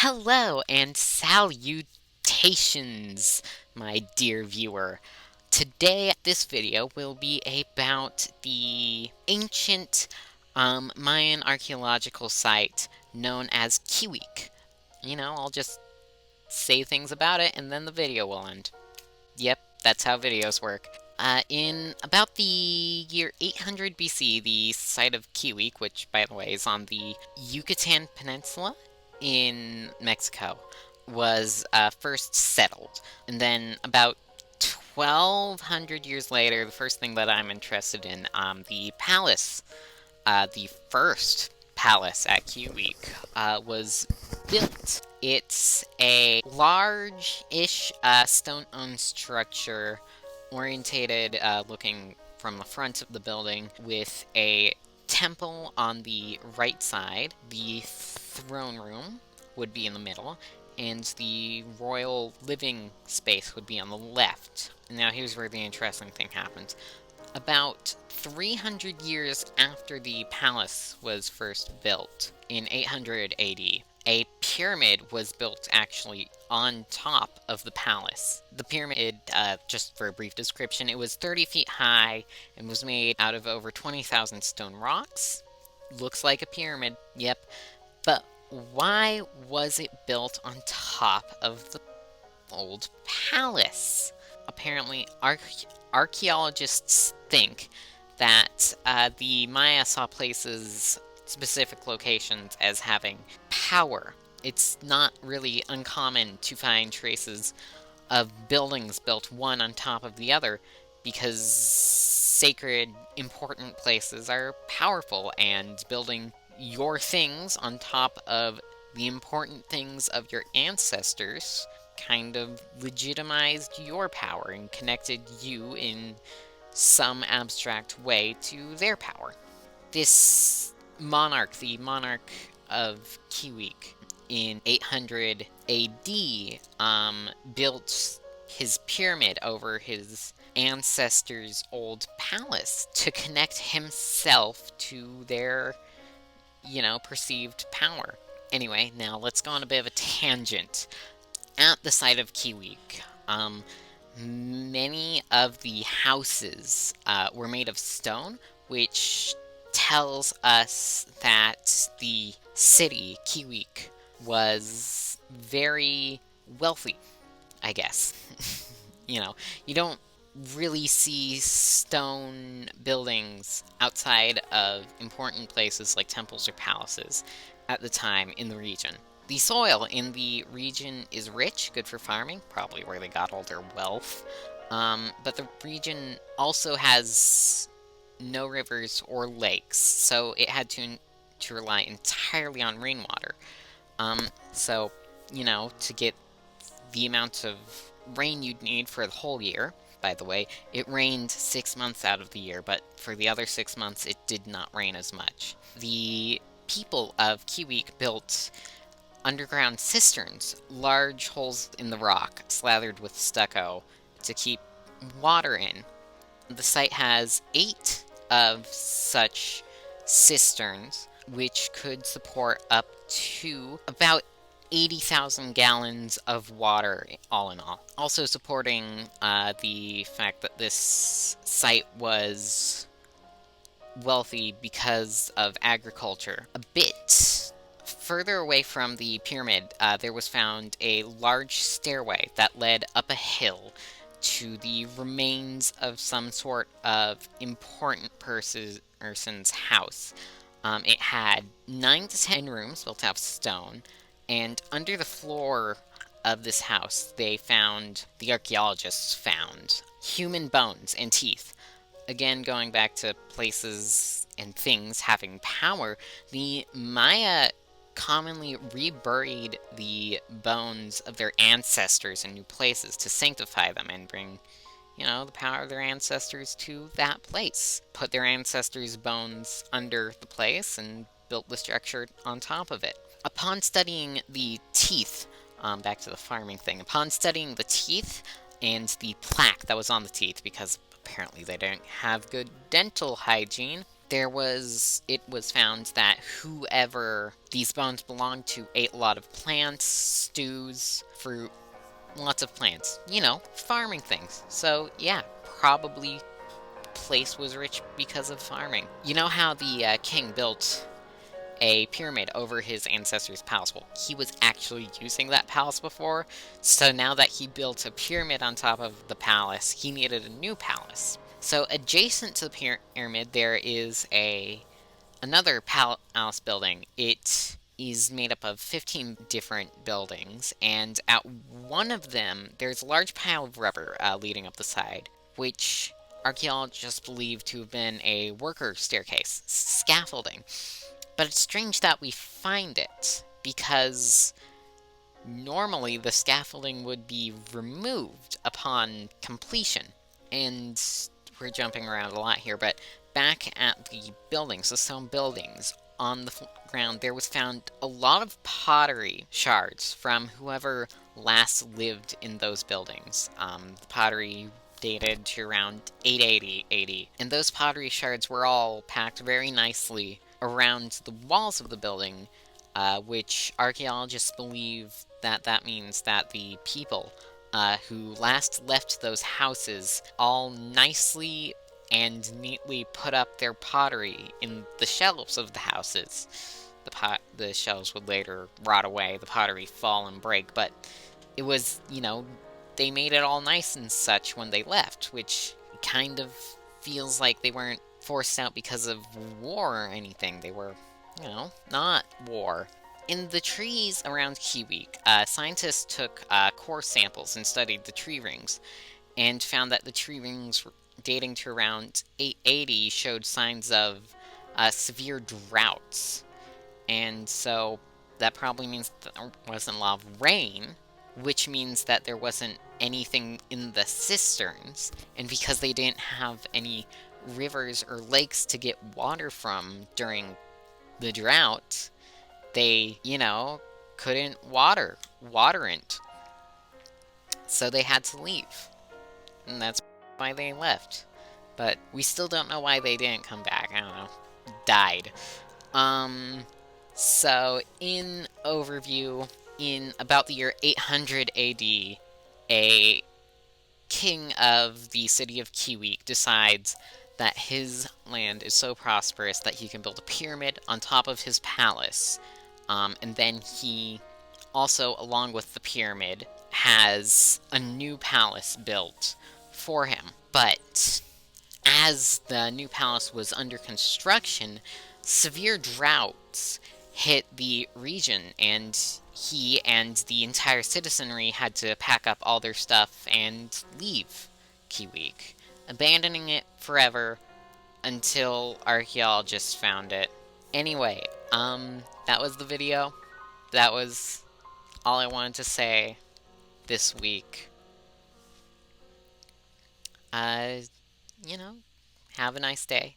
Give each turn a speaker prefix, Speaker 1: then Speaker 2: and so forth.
Speaker 1: Hello and salutations, my dear viewer. Today, this video will be about the ancient Mayan archaeological site known as Kiuic. I'll just say things about it and then the video will end. Yep, that's how videos work. In about the year 800 BC, the site of Kiuic, which by the way is on the Yucatan Peninsula in Mexico, was first settled. And then about 1200 years later, the first thing that I'm interested in, the palace, the first palace at Kiuic, was built. It's a large-ish stone-owned structure orientated looking from the front of the building with a temple on the right side. The throne room would be in the middle, and the royal living space would be on the left. Now here's where the interesting thing happens. About 300 years after the palace was first built, in 800 AD, a pyramid was built actually on top of the palace. The pyramid, just for a brief description, it was 30 feet high and was made out of over 20,000 stone rocks. Looks like a pyramid, yep. But why was it built on top of the old palace? Apparently, archaeologists think that the Maya saw places, specific locations, as having power. It's not really uncommon to find traces of buildings built one on top of the other because sacred, important places are powerful, and building your things on top of the important things of your ancestors kind of legitimized your power and connected you in some abstract way to their power. This monarch, the monarch of Kiuic, in 800 AD, built his pyramid over his ancestors' old palace to connect himself to their, perceived power. Anyway, now let's go on a bit of a tangent. At the site of Kiuic, many of the houses were made of stone, which tells us that the city, Kiuic, was very wealthy, I guess. You don't really see stone buildings outside of important places like temples or palaces at the time in the region. The soil in the region is rich, good for farming, probably where they got all their wealth. But the region also has no rivers or lakes, so it had to rely entirely on rainwater. So, to get the amount of rain you'd need for the whole year. By the way, it rained 6 months out of the year, but for the other 6 months, it did not rain as much. The people of Kiuic built underground cisterns, large holes in the rock, slathered with stucco, to keep water in. The site has 8 of such cisterns, which could support up to about 80,000 gallons of water, all in all. Also supporting the fact that this site was wealthy because of agriculture. A bit further away from the pyramid, there was found a large stairway that led up a hill to the remains of some sort of important person's house. It had 9 to 10 rooms built out of stone, and under the floor of this house, the archaeologists found human bones and teeth. Again, going back to places and things having power, the Maya commonly reburied the bones of their ancestors in new places to sanctify them and bring, the power of their ancestors to that place. Put their ancestors' bones under the place and built the structure on top of it. Upon studying the teeth, back to the farming thing, upon studying the teeth and the plaque that was on the teeth, because apparently they didn't have good dental hygiene, it was found that whoever these bones belonged to ate a lot of plants, stews, fruit, lots of plants. You know, farming things. So, yeah, probably place was rich because of farming. You know how the king built a pyramid over his ancestor's palace? Well, he was actually using that palace before, so now that he built a pyramid on top of the palace, he needed a new palace. So adjacent to the pyramid, there is another palace building. It is made up of 15 different buildings, and at one of them, there's a large pile of rubber leading up the side, which archaeologists believe to have been a worker staircase, scaffolding. But it's strange that we find it, because normally the scaffolding would be removed upon completion. And we're jumping around a lot here, but back at the buildings, the stone buildings, on the ground, there was found a lot of pottery shards from whoever last lived in those buildings. The pottery dated to around 880 AD, and those pottery shards were all packed very nicely around the walls of the building, which archaeologists believe that means that the people who last left those houses all nicely and neatly put up their pottery in the shelves of the houses. The shelves would later rot away, the pottery fall and break, but it was, you know, they made it all nice and such when they left, which kind of feels like they weren't forced out because of war or anything. They were, you know, not war. In the trees around Kiuic, scientists took core samples and studied the tree rings, and found that the tree rings dating to around 880 showed signs of severe droughts. And so that probably means that there wasn't a lot of rain, which means that there wasn't anything in the cisterns, and because they didn't have any rivers or lakes to get water from during the drought, they, you know, couldn't water it. So they had to leave. And that's why they left. But we still don't know why they didn't come back. I don't know. Died. So in overview, in about the year 800 AD, a king of the city of Kiuic decides that his land is so prosperous that he can build a pyramid on top of his palace. And then he also, along with the pyramid, has a new palace built for him. But as the new palace was under construction, severe droughts hit the region, and he and the entire citizenry had to pack up all their stuff and leave Kiuic, abandoning it forever until archaeologists found it. Anyway, that was the video. That was all I wanted to say this week. You know, have a nice day.